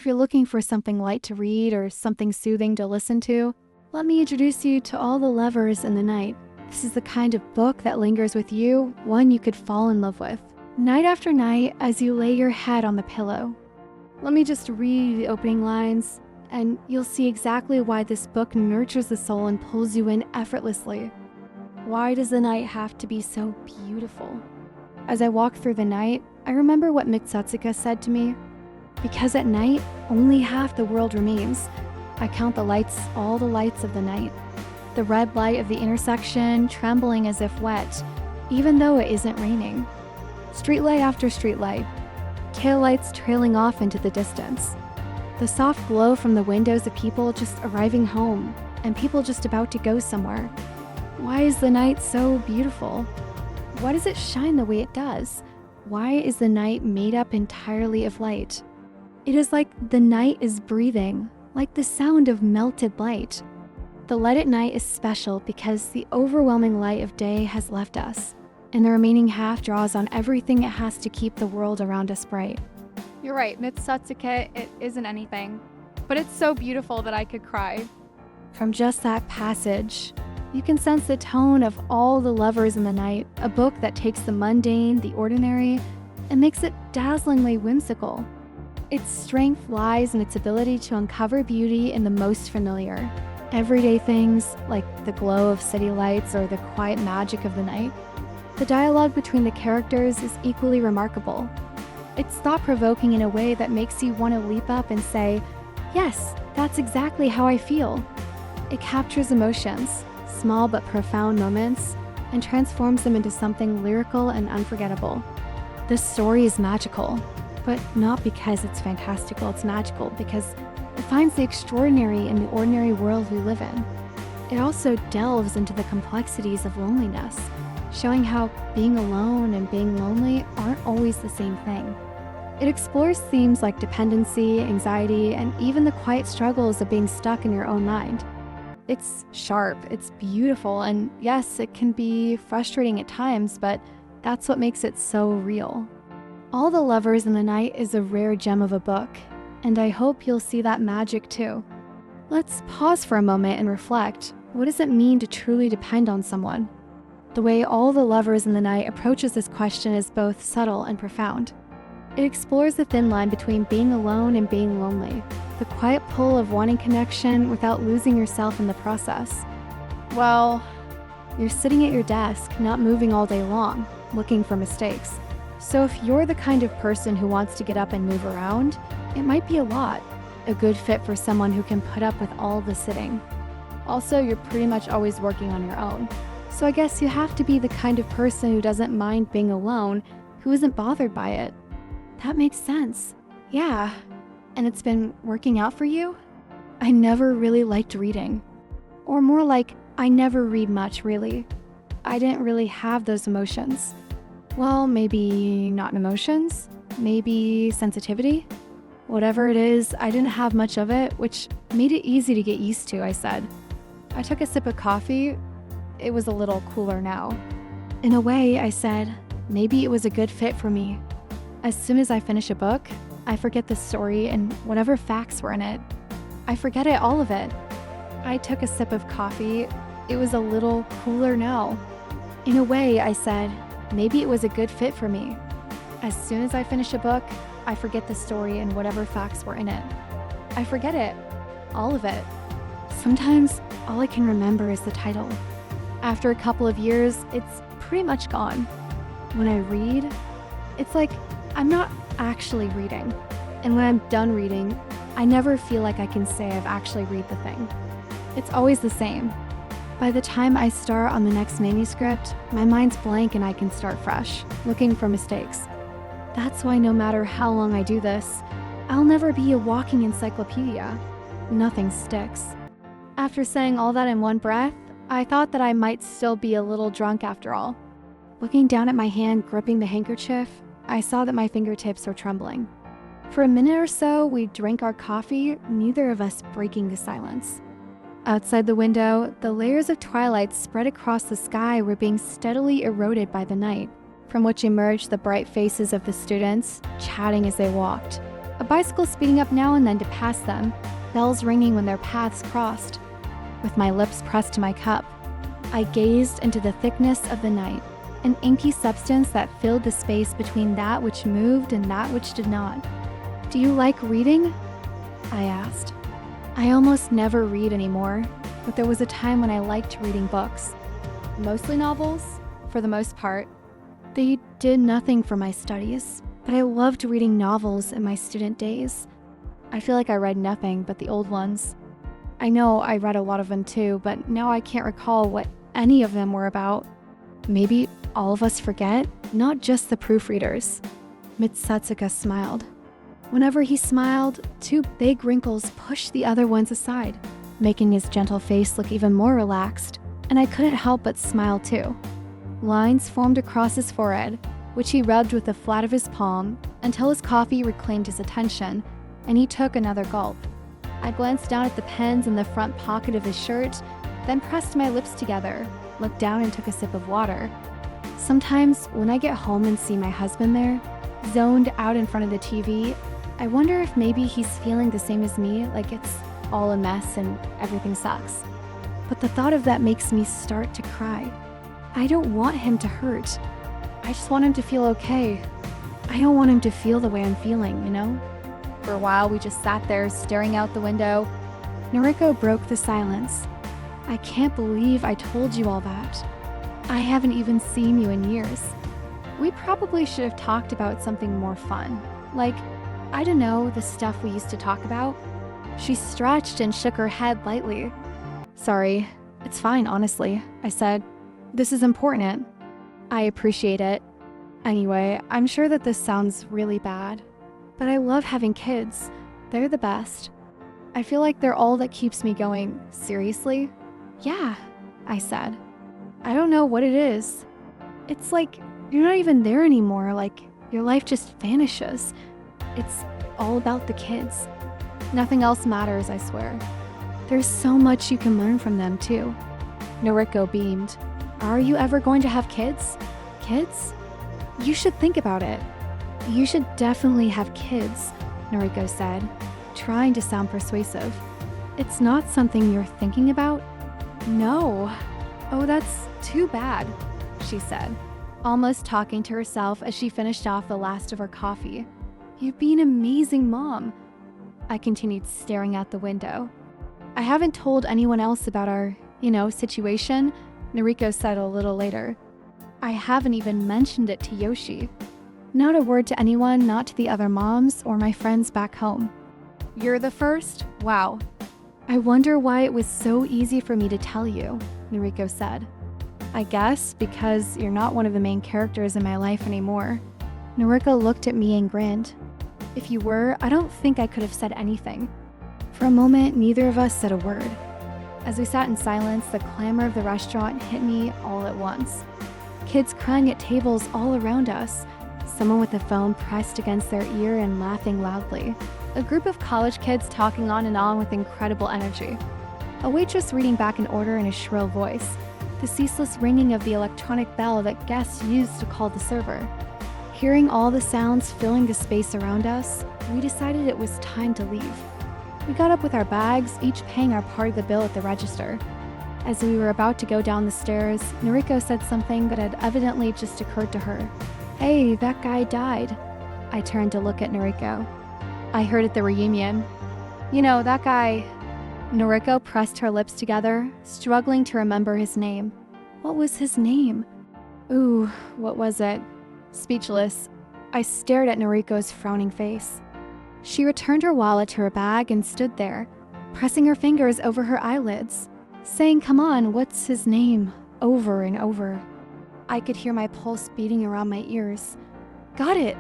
If you're looking for something light to read or something soothing to listen to, let me introduce you to All the Lovers in the Night. This is the kind of book that lingers with you, one you could fall in love with. Night after night, as you lay your head on the pillow. Let me just read the opening lines, and you'll see exactly why this book nurtures the soul and pulls you in effortlessly. Why does the night have to be so beautiful? As I walk through the night, I remember what Mitsutsuka said to me. Because at night, only half the world remains. I count the lights, all the lights of the night. The red light of the intersection trembling as if wet, even though it isn't raining. Streetlight after streetlight. Taillights trailing off into the distance. The soft glow from the windows of people just arriving home, and people just about to go somewhere. Why is the night so beautiful? Why does it shine the way it does? Why is the night made up entirely of light? It is like the night is breathing, like the sound of melted light. The light at night is special because the overwhelming light of day has left us, and the remaining half draws on everything it has to keep the world around us bright. You're right, Mitsutsuke, it isn't anything, but it's so beautiful that I could cry. From just that passage, you can sense the tone of All the Lovers in the Night, a book that takes the mundane, the ordinary, and makes it dazzlingly whimsical. Its strength lies in its ability to uncover beauty in the most familiar, everyday things like the glow of city lights or the quiet magic of the night. The dialogue between the characters is equally remarkable. It's thought-provoking in a way that makes you want to leap up and say, "Yes, that's exactly how I feel." It captures emotions, small but profound moments, and transforms them into something lyrical and unforgettable. This story is magical, but not because it's fantastical, it's magical because it finds the extraordinary in the ordinary world we live in. It also delves into the complexities of loneliness, showing how being alone and being lonely aren't always the same thing. It explores themes like dependency, anxiety, and even the quiet struggles of being stuck in your own mind. It's sharp, it's beautiful, and yes, it can be frustrating at times, but that's what makes it so real. All the Lovers in the Night is a rare gem of a book, and I hope you'll see that magic too. Let's pause for a moment and reflect. What does it mean to truly depend on someone? The way All the Lovers in the Night approaches this question is both subtle and profound. It explores the thin line between being alone and being lonely, the quiet pull of wanting connection without losing yourself in the process. Well, you're sitting at your desk, not moving all day long, looking for mistakes. So if you're the kind of person who wants to get up and move around, it might be a lot. A good fit for someone who can put up with all the sitting. Also, you're pretty much always working on your own. So I guess you have to be the kind of person who doesn't mind being alone, who isn't bothered by it. That makes sense. Yeah. And it's been working out for you? I never really liked reading. Or more like, I never read much, really. I didn't really have those emotions. Well, maybe not emotions, maybe sensitivity. Whatever it is, I didn't have much of it, which made it easy to get used to, I said. I took a sip of coffee. It was a little cooler now. In a way, I said, maybe it was a good fit for me. As soon as I finish a book, I forget the story and whatever facts were in it. I forget it, all of it. I took a sip of coffee. It was a little cooler now. In a way, I said, maybe it was a good fit for me. As soon as I finish a book, I forget the story and whatever facts were in it. I forget it, all of it. Sometimes all I can remember is the title. After a couple of years, it's pretty much gone. When I read, it's like I'm not actually reading. And when I'm done reading, I never feel like I can say I've actually read the thing. It's always the same. By the time I start on the next manuscript, my mind's blank and I can start fresh, looking for mistakes. That's why no matter how long I do this, I'll never be a walking encyclopedia. Nothing sticks. After saying all that in one breath, I thought that I might still be a little drunk after all. Looking down at my hand gripping the handkerchief, I saw that my fingertips were trembling. For a minute or so, we drank our coffee, neither of us breaking the silence. Outside the window, the layers of twilight spread across the sky were being steadily eroded by the night, from which emerged the bright faces of the students, chatting as they walked. About bicycles speeding up now and then to pass them, bells ringing when their paths crossed. With my lips pressed to my cup, I gazed into the thickness of the night, an inky substance that filled the space between that which moved and that which did not. "Do you like reading?" I asked. I almost never read anymore, but there was a time when I liked reading books. Mostly novels, for the most part. They did nothing for my studies, but I loved reading novels in my student days. I feel like I read nothing but the old ones. I know I read a lot of them too, but now I can't recall what any of them were about. Maybe all of us forget, not just the proofreaders. Mitsutsuka smiled. Whenever he smiled, two big wrinkles pushed the other ones aside, making his gentle face look even more relaxed, and I couldn't help but smile too. Lines formed across his forehead, which he rubbed with the flat of his palm until his coffee reclaimed his attention, and he took another gulp. I glanced down at the pens in the front pocket of his shirt, then pressed my lips together, looked down and took a sip of water. Sometimes, when I get home and see my husband there, zoned out in front of the TV, I wonder if maybe he's feeling the same as me, like it's all a mess and everything sucks. But the thought of that makes me start to cry. I don't want him to hurt. I just want him to feel okay. I don't want him to feel the way I'm feeling, you know? For a while, we just sat there staring out the window. Noriko broke the silence. "I can't believe I told you all that. I haven't even seen you in years. We probably should have talked about something more fun. Like, I don't know, the stuff we used to talk about." She stretched and shook her head lightly. "Sorry, it's fine, honestly," I said. "This is important. I appreciate it. Anyway, I'm sure that this sounds really bad, but I love having kids. They're the best. I feel like they're all that keeps me going." "Seriously?" "Yeah," I said. "I don't know what it is. It's like you're not even there anymore, like your life just vanishes. It's all about the kids. Nothing else matters, I swear. There's so much you can learn from them, too." Noriko beamed. "Are you ever going to have kids?" "Kids? You should think about it." "You should definitely have kids," Noriko said, trying to sound persuasive. "It's not something you're thinking about?" "No." "Oh, that's too bad," she said, almost talking to herself as she finished off the last of her coffee. "You'd be an amazing mom." I continued staring out the window. "I haven't told anyone else about our, situation," Noriko said a little later. "I haven't even mentioned it to Yoshi. Not a word to anyone, not to the other moms or my friends back home." "You're the first? Wow." "I wonder why it was so easy for me to tell you," Noriko said. "I guess because you're not one of the main characters in my life anymore." Noriko looked at me and grinned. "If you were, I don't think I could have said anything." For a moment, neither of us said a word. As we sat in silence, the clamor of the restaurant hit me all at once. Kids crying at tables all around us, someone with a phone pressed against their ear and laughing loudly, a group of college kids talking on and on with incredible energy, a waitress reading back an order in a shrill voice, the ceaseless ringing of the electronic bell that guests used to call the server. Hearing all the sounds filling the space around us, we decided it was time to leave. We got up with our bags, each paying our part of the bill at the register. As we were about to go down the stairs, Noriko said something that had evidently just occurred to her. "Hey, that guy died." I turned to look at Noriko. "I heard at the reunion. That guy." Noriko pressed her lips together, struggling to remember his name. What was his name? Ooh, what was it? Speechless, I stared at Noriko's frowning face. She returned her wallet to her bag and stood there, pressing her fingers over her eyelids, saying, "Come on, what's his name?" over and over. I could hear my pulse beating around my ears. "Got it!"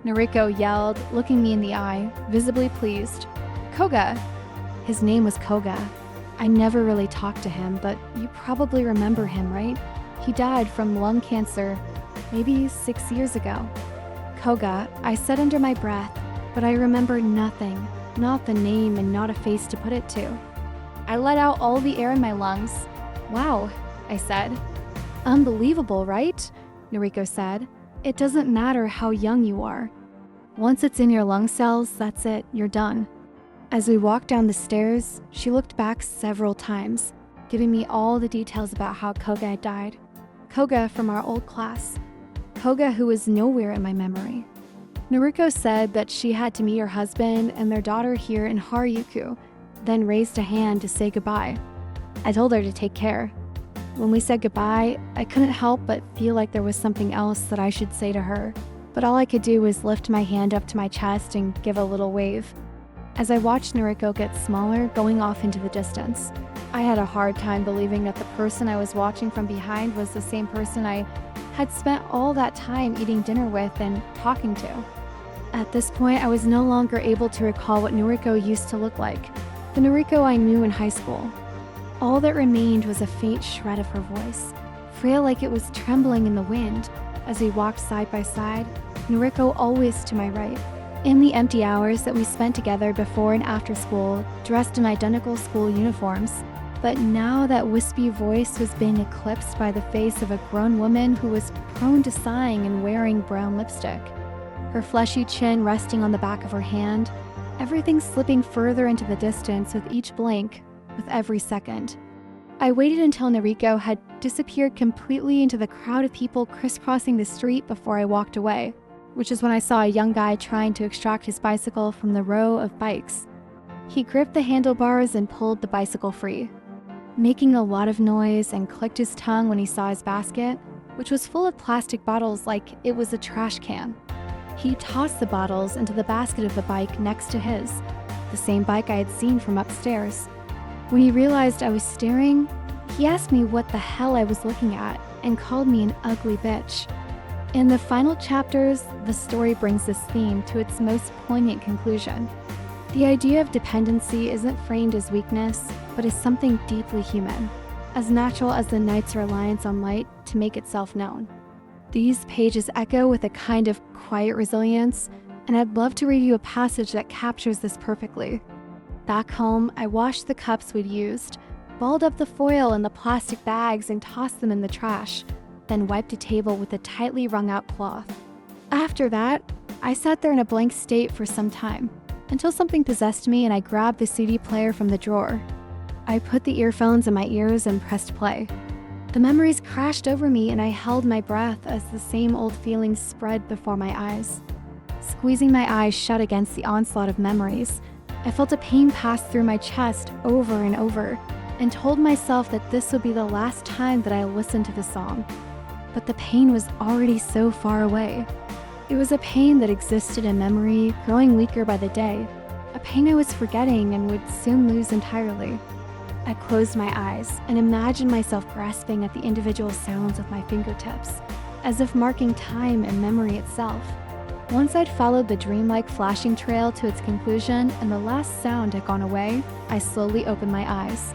Noriko yelled, looking me in the eye, visibly pleased. "Koga." His name was Koga. I never really talked to him, but you probably remember him, right? He died from lung cancer maybe 6 years ago. "Koga," I said under my breath, but I remember nothing, not the name and not a face to put it to. I let out all the air in my lungs. "Wow," I said. "Unbelievable, right?" Noriko said. "It doesn't matter how young you are." Once it's in your lung cells, that's it, you're done. As we walked down the stairs, she looked back several times, giving me all the details about how Koga had died. Koga from our old class. Koga who was nowhere in my memory. Noriko said that she had to meet her husband and their daughter here in Harajuku, then raised a hand to say goodbye. I told her to take care. When we said goodbye, I couldn't help but feel like there was something else that I should say to her, but all I could do was lift my hand up to my chest and give a little wave. As I watched Noriko get smaller, going off into the distance, I had a hard time believing that the person I was watching from behind was the same person I had spent all that time eating dinner with and talking to. At this point, I was no longer able to recall what Noriko used to look like, the Noriko I knew in high school. All that remained was a faint shred of her voice, frail like it was trembling in the wind. As we walked side by side, Noriko always to my right. In the empty hours that we spent together before and after school, dressed in identical school uniforms, but now that wispy voice was being eclipsed by the face of a grown woman who was prone to sighing and wearing brown lipstick. Her fleshy chin resting on the back of her hand, everything slipping further into the distance with each blink, with every second. I waited until Noriko had disappeared completely into the crowd of people crisscrossing the street before I walked away, which is when I saw a young guy trying to extract his bicycle from the row of bikes. He gripped the handlebars and pulled the bicycle free, making a lot of noise, and clicked his tongue when he saw his basket, which was full of plastic bottles like it was a trash can. He tossed the bottles into the basket of the bike next to his, the same bike I had seen from upstairs. When he realized I was staring, he asked me what the hell I was looking at and called me an ugly bitch. In the final chapters, the story brings this theme to its most poignant conclusion. The idea of dependency isn't framed as weakness, but as something deeply human, as natural as the night's reliance on light to make itself known. These pages echo with a kind of quiet resilience, and I'd love to read you a passage that captures this perfectly. Back home, I washed the cups we'd used, balled up the foil in the plastic bags and tossed them in the trash, then wiped a table with a tightly wrung out cloth. After that, I sat there in a blank state for some time, until something possessed me and I grabbed the CD player from the drawer. I put the earphones in my ears and pressed play. The memories crashed over me and I held my breath as the same old feelings spread before my eyes. Squeezing my eyes shut against the onslaught of memories, I felt a pain pass through my chest over and over, and told myself that this would be the last time that I listened to the song. But the pain was already so far away. It was a pain that existed in memory, growing weaker by the day, a pain I was forgetting and would soon lose entirely. I closed my eyes and imagined myself grasping at the individual sounds with my fingertips, as if marking time and memory itself. Once I'd followed the dreamlike flashing trail to its conclusion and the last sound had gone away, I slowly opened my eyes.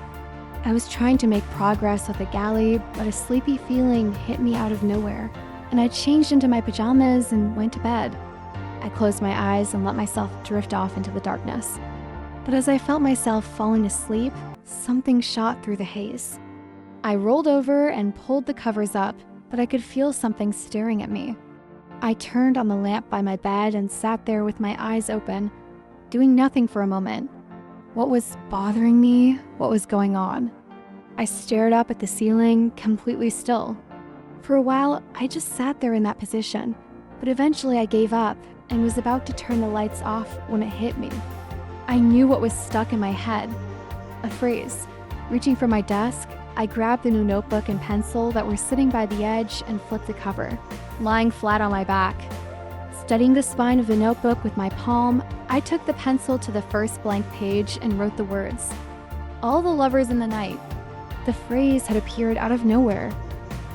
I was trying to make progress with the galley, but a sleepy feeling hit me out of nowhere, and I changed into my pajamas and went to bed. I closed my eyes and let myself drift off into the darkness. But as I felt myself falling asleep, something shot through the haze. I rolled over and pulled the covers up, but I could feel something staring at me. I turned on the lamp by my bed and sat there with my eyes open, doing nothing for a moment. What was bothering me? What was going on? I stared up at the ceiling, completely still. For a while, I just sat there in that position, but eventually I gave up and was about to turn the lights off when it hit me. I knew what was stuck in my head. A phrase. Reaching for my desk, I grabbed the new notebook and pencil that were sitting by the edge and flipped the cover, lying flat on my back. Studying the spine of the notebook with my palm, I took the pencil to the first blank page and wrote the words. All the lovers in the night. The phrase had appeared out of nowhere.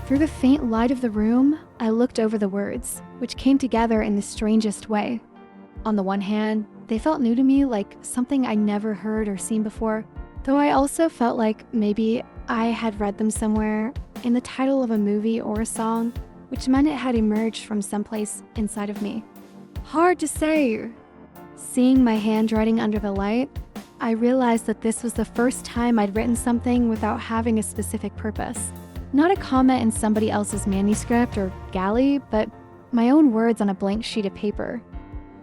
Through the faint light of the room, I looked over the words, which came together in the strangest way. On the one hand, they felt new to me, like something I never heard or seen before, though I also felt like maybe I had read them somewhere, in the title of a movie or a song, which meant it had emerged from someplace inside of me. Hard to say. Seeing my handwriting under the light, I realized that this was the first time I'd written something without having a specific purpose. Not a comment in somebody else's manuscript or galley, but my own words on a blank sheet of paper.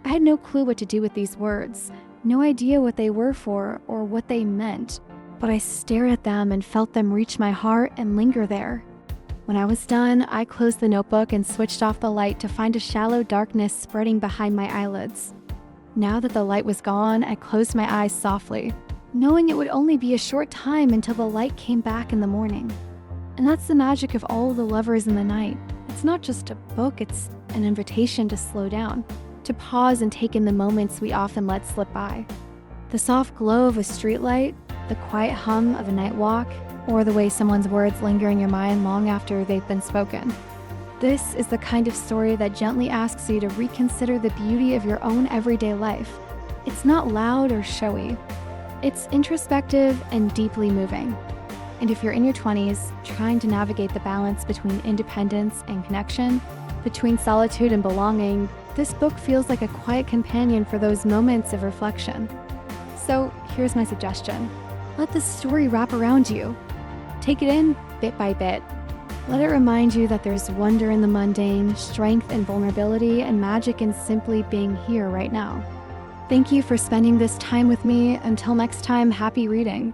I had no clue what to do with these words, no idea what they were for or what they meant, but I stared at them and felt them reach my heart and linger there. When I was done, I closed the notebook and switched off the light to find a shallow darkness spreading behind my eyelids. Now that the light was gone, I closed my eyes softly, knowing it would only be a short time until the light came back in the morning. And that's the magic of All the Lovers in the Night. It's not just a book, it's an invitation to slow down, to pause and take in the moments we often let slip by. The soft glow of a streetlight, the quiet hum of a night walk, or the way someone's words linger in your mind long after they've been spoken. This is the kind of story that gently asks you to reconsider the beauty of your own everyday life. It's not loud or showy. It's introspective and deeply moving. And if you're in your 20s, trying to navigate the balance between independence and connection, between solitude and belonging, this book feels like a quiet companion for those moments of reflection. So here's my suggestion. Let the story wrap around you. Take it in bit by bit. Let it remind you that there's wonder in the mundane, strength in vulnerability, and magic in simply being here right now. Thank you for spending this time with me. Until next time, happy reading.